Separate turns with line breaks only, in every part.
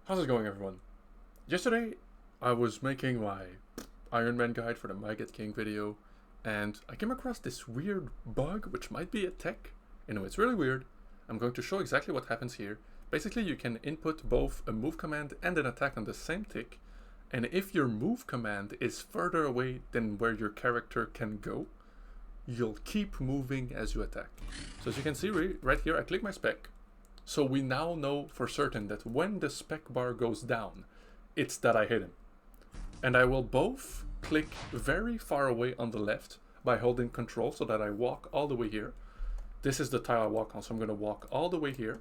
How's it going, everyone? Yesterday, I was making my Iron Man guide for the Maggot King video, and I came across this weird bug, which might be a tech. Anyway, it's really weird. I'm going to show exactly what happens here. Basically, you can input both a move command and an attack on the same tick, and if your move command is further away than where your character can go, you'll keep moving as you attack. So as you can see right here, I click my spec. So we now know for certain that when the spec bar goes down, it's that I hit him. And I will both click very far away on the left by holding control so that I walk all the way here. This is the tile I walk on, so I'm going to walk all the way here.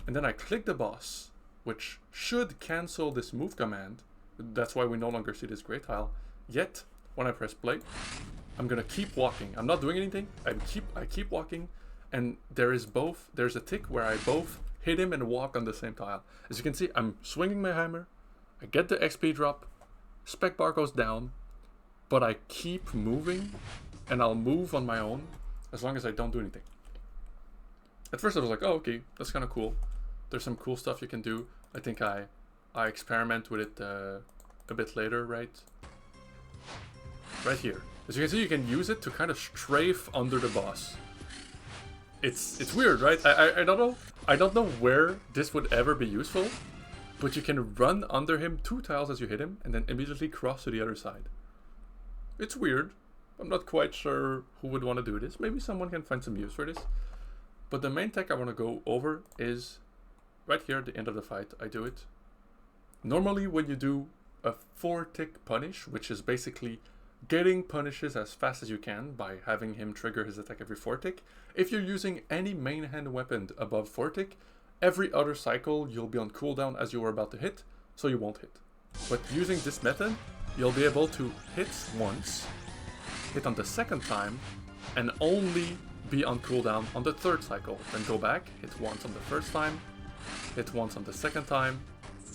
And then I click the boss, which should cancel this move command. That's why we no longer see this gray tile. Yet, when I press play, I'm going to keep walking. I'm not doing anything. I keep walking. And there's a tick where I both hit him and walk on the same tile. As you can see, I'm swinging my hammer, I get the XP drop, spec bar goes down, but I keep moving, and I'll move on my own as long as I don't do anything. At first I was like, oh, okay, that's kind of cool. There's some cool stuff you can do. I think I experiment with it a bit later, right here. As you can see, you can use it to kind of strafe under the boss. It's weird, right? I don't know where this would ever be useful, but you can run under him 2 tiles as you hit him and then immediately cross to the other side. It's weird. I'm not quite sure who would want to do this. Maybe someone can find some use for this. But the main tech I want to go over is right here at the end of the fight. I do it. Normally when you do a 4-tick punish, which is basically getting punishes as fast as you can by having him trigger his attack every 4-tick. If you're using any main hand weapon above 4-tick, every other cycle you'll be on cooldown as you were about to hit, so you won't hit. But using this method, you'll be able to hit once, hit on the second time, and only be on cooldown on the 3rd cycle. Then go back, hit once on the first time, hit once on the second time,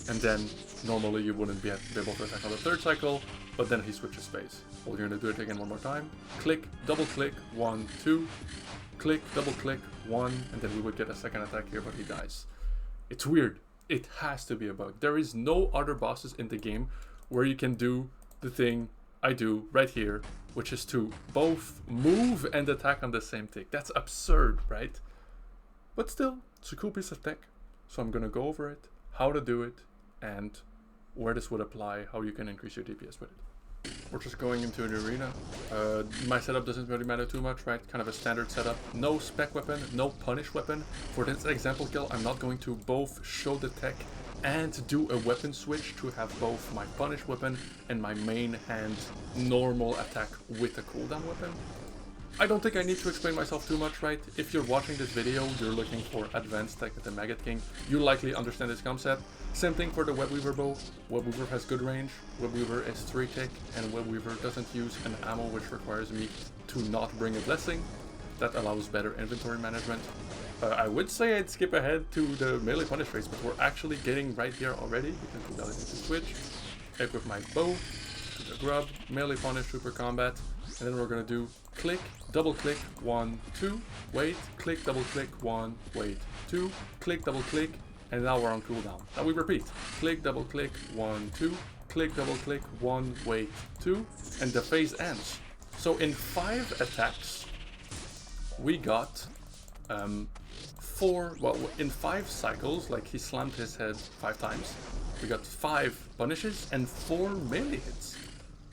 and then normally you wouldn't be able to attack on the 3rd cycle, but then he switches phase. Well, you're going to do it again one more time. Click, double click, 1, 2. Click, double click, 1, and then we would get a second attack here, but he dies. It's weird. It has to be a bug. There is no other bosses in the game where you can do the thing I do right here, which is to both move and attack on the same tick. That's absurd, right? But still, it's a cool piece of tech. So I'm going to go over it, how to do it, and where this would apply, how you can increase your DPS with it. We're just going into an arena. My setup doesn't really matter too much, right? Kind of a standard setup. No spec weapon, no punish weapon. For this example kill, I'm not going to both show the tech and do a weapon switch to have both my punish weapon and my main hand normal attack with a cooldown weapon. I don't think I need to explain myself too much, right? If you're watching this video, you're looking for advanced tech with the Maggot King, you likely understand this concept. Same thing for the Webweaver bow. Webweaver has good range, Webweaver is 3-tick, and Webweaver doesn't use an ammo which requires me to not bring a blessing. That allows better inventory management. I would say I'd skip ahead to the melee punish phase, but we're actually getting right here already. We can put that into switch, equip my bow, to the grub, melee punish, super combat, and then we're gonna do click, double click, 1, 2, wait, click, double click, 1, wait, 2, click, double click, and now we're on cooldown. Now we repeat, click, double click, 1, 2, click, double click, 1, wait, 2, and the phase ends. So in 5 attacks, we got in 5 cycles, like he slammed his head 5 times, we got 5 punishes and 4 melee hits.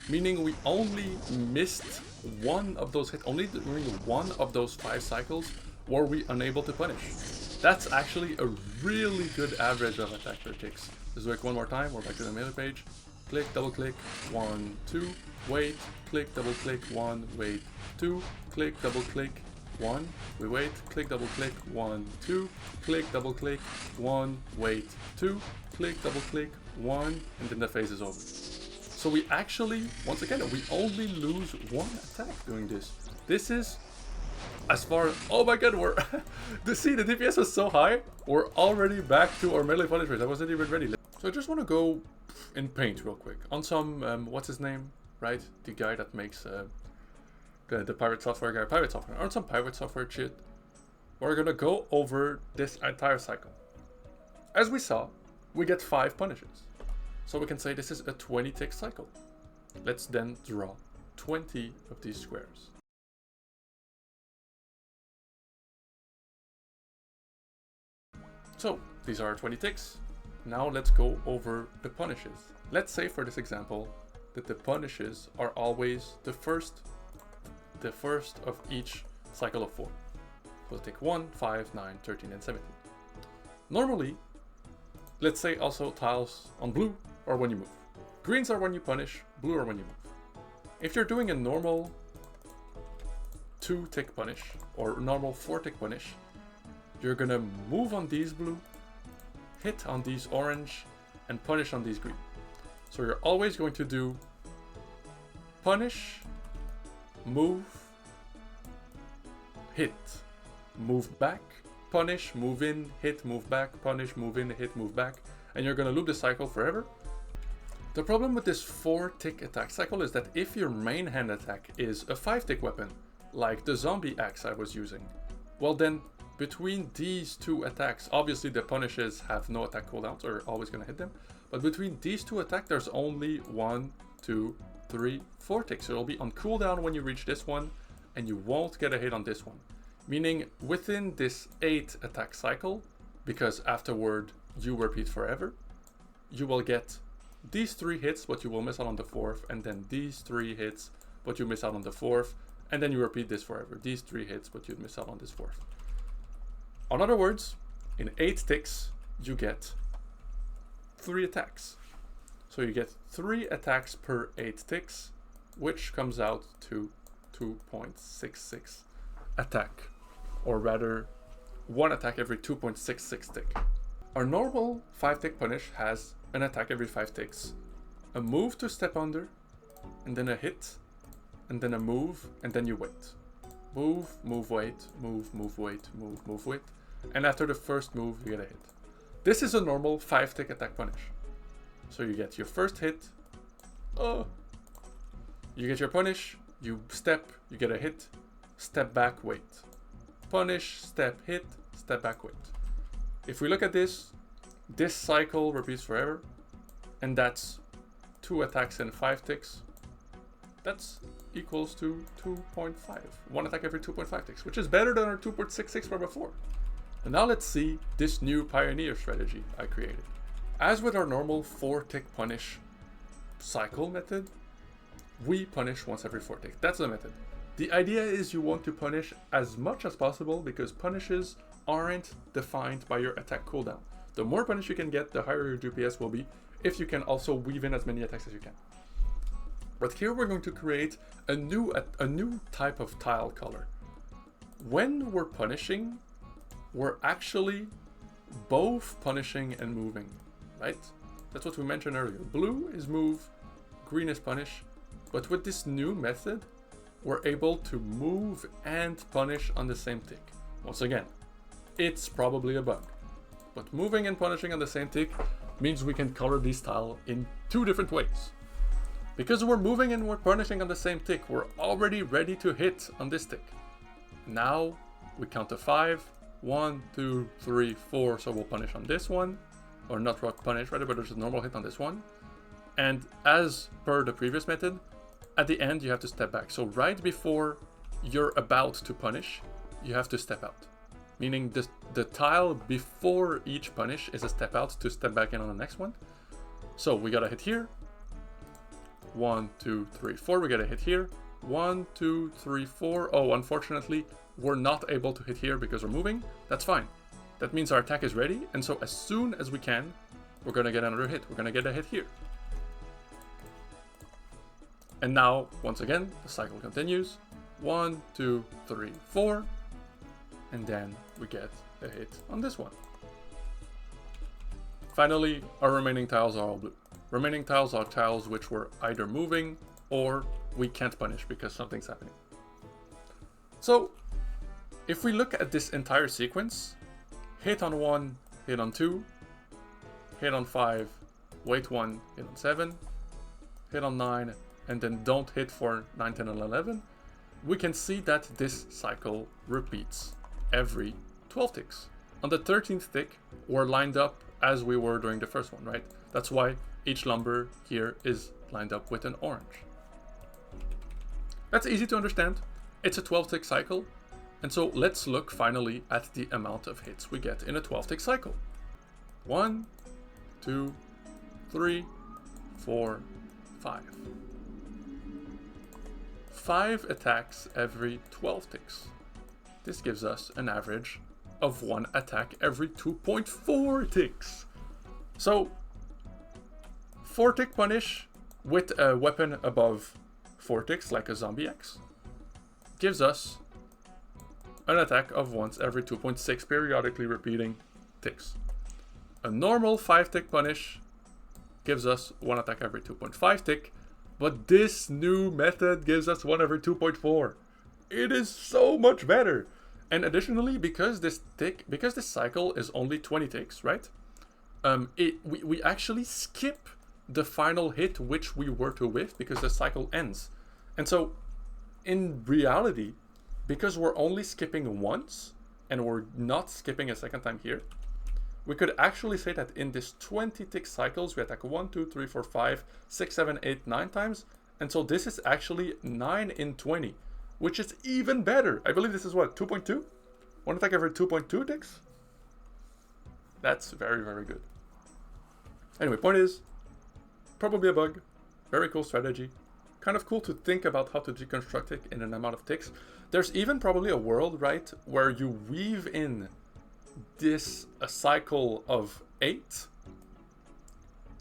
Meaning we only missed one of those hits, only during one of those 5 cycles were we unable to punish. That's actually a really good average of attack per ticks. Let's do it one more time, we're back to the melee page. Click, double click, 1, 2, wait, click, double click, 1, wait, 2, click, double click, 1, we wait, click, double click, 1, 2, click, double click, 1, wait, 2, click, double click, 1, and then the phase is over. So we actually, once again, we only lose 1 attack doing this. This is, as far as, oh my god, we're, the DPS was so high, we're already back to our melee punish rate. I wasn't even ready. So I just want to go in paint real quick on some, what's his name, right? The guy that makes the pirate software guy, on some pirate software shit. We're gonna go over this entire cycle. As we saw, we get 5 punishes. So we can say this is a 20 tick cycle. Let's then draw 20 of these squares. So these are 20 ticks. Now let's go over the punishes. Let's say for this example that the punishes are always the first of each cycle of 4. We'll take 1, 5, 9, 13, and 17. Normally, let's say also tiles on blue or when you move. Greens are when you punish, blue are when you move. If you're doing a normal 2 tick punish or normal 4 tick punish, you're gonna move on these blue, hit on these orange, and punish on these green. So you're always going to do punish, move, hit, move back, punish, move in, hit, move back, punish, move in, hit, move back, and you're gonna loop the cycle forever. The problem with this 4 tick attack cycle is that if your main hand attack is a 5 tick weapon, like the zombie axe I was using, well then between these 2 attacks, obviously the punishes have no attack cooldowns, or always gonna hit them, but between these 2 attacks there's only 1, 2, 3, 4 ticks. So it'll be on cooldown when you reach this one, and you won't get a hit on this one. Meaning within this 8 attack cycle, because afterward you repeat forever, you will get these 3 hits, but you will miss out on the 4th, and then these 3 hits, but you miss out on the 4th, and then you repeat this forever. These 3 hits, but you miss out on this 4th. In other words, in 8 ticks, you get 3 attacks. So you get 3 attacks per 8 ticks, which comes out to 2.66 attack. Or rather, 1 attack every 2.66 tick. Our normal 5 tick punish has an attack every 5 ticks, a move to step under, and then a hit, and then a move, and then you wait. Move, move, wait, move, move, wait, move, move, wait. And after the first move, you get a hit. This is a normal 5 tick attack punish. So you get your first hit, you get your punish, you step, you get a hit, step back, wait. Punish, step, hit, step back, wait. If we look at this cycle repeats forever, and that's 2 attacks in 5 ticks. That's equals to 2.5. 1 attack every 2.5 ticks, which is better than our 2.66 from before. And now let's see this new Pioneer strategy I created. As with our normal 4 tick punish cycle method, we punish once every 4 ticks. That's the method. The idea is you want to punish as much as possible because punishes aren't defined by your attack cooldown. The more punish you can get, the higher your DPS will be, if you can also weave in as many attacks as you can. But here we're going to create a new type of tile color. When we're punishing, we're actually both punishing and moving, right? That's what we mentioned earlier. Blue is move, green is punish, but with this new method, we're able to move and punish on the same tick. Once again, it's probably a bug, but moving and punishing on the same tick means we can color these tile in 2 different ways. Because we're moving and we're punishing on the same tick, we're already ready to hit on this tick. Now we count to 5. 1, 2, 3, 4. So we'll punish on this one, or not rock punish rather, but there's a normal hit on this one. And as per the previous method, at the end you have to step back. So right before you're about to punish, you have to step out. Meaning the tile before each punish is a step out to step back in on the next one. So we got a hit here. 1, 2, 3, 4. We got a hit here. 1, 2, 3, 4. Oh, unfortunately, we're not able to hit here because we're moving. That's fine. That means our attack is ready. And so as soon as we can, we're going to get another hit. We're going to get a hit here. And now, once again, the cycle continues. 1, 2, 3, 4. And then we get a hit on this one. Finally, our remaining tiles are all blue. Remaining tiles are tiles which were either moving or we can't punish because something's happening. So, if we look at this entire sequence, hit on 1, hit on 2, hit on 5, wait 1, hit on 7, hit on 9, and then don't hit for 9, 10, and 11, we can see that this cycle repeats every 12 ticks. On the 13th tick, we're lined up as we were during the first one, right? That's why each lumber here is lined up with an orange. That's easy to understand. It's a 12-tick cycle. And so let's look finally at the amount of hits we get in a 12-tick cycle. 1, 2, 3, 4, 5. 5 attacks every 12 ticks. This gives us an average of 1 attack every 2.4 ticks. So 4-tick punish with a weapon above 4 ticks, like a zombie X, gives us an attack of once every 2.6 periodically repeating ticks. A normal 5-tick punish gives us 1 attack every 2.5 tick, but this new method gives us 1 every 2.4. It is so much better. And additionally, because this cycle is only 20 ticks, right? We actually skip the final hit which we were to whiff because the cycle ends. And so, in reality, because we're only skipping once, and we're not skipping a second time here, we could actually say that in this 20-tick cycles, we attack 1, 2, 3, 4, 5, 6, 7, 8, 9 times. And so this is actually 9 in 20, which is even better. I believe this is what, 2.2? 1 attack every 2.2 ticks? That's very, very good. Anyway, point is, probably a bug. Very cool strategy. Kind of cool to think about how to deconstruct it in an amount of ticks. There's even probably a world, right, where you weave in a cycle of 8,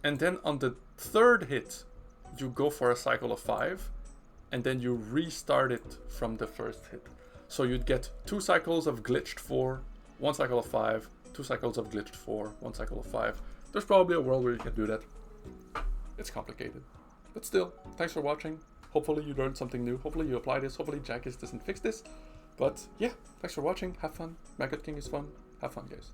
and then on the 3rd hit, you go for a cycle of 5, and then you restart it from the first hit. So you'd get 2 cycles of glitched 4, 1 cycle of 5, 2 cycles of glitched 4, 1 cycle of 5. There's probably a world where you can do that. It's complicated. But still, thanks for watching. Hopefully you learned something new. Hopefully you apply this. Hopefully Jackis doesn't fix this. But yeah, thanks for watching. Have fun. Maggot King is fun. Have fun, guys.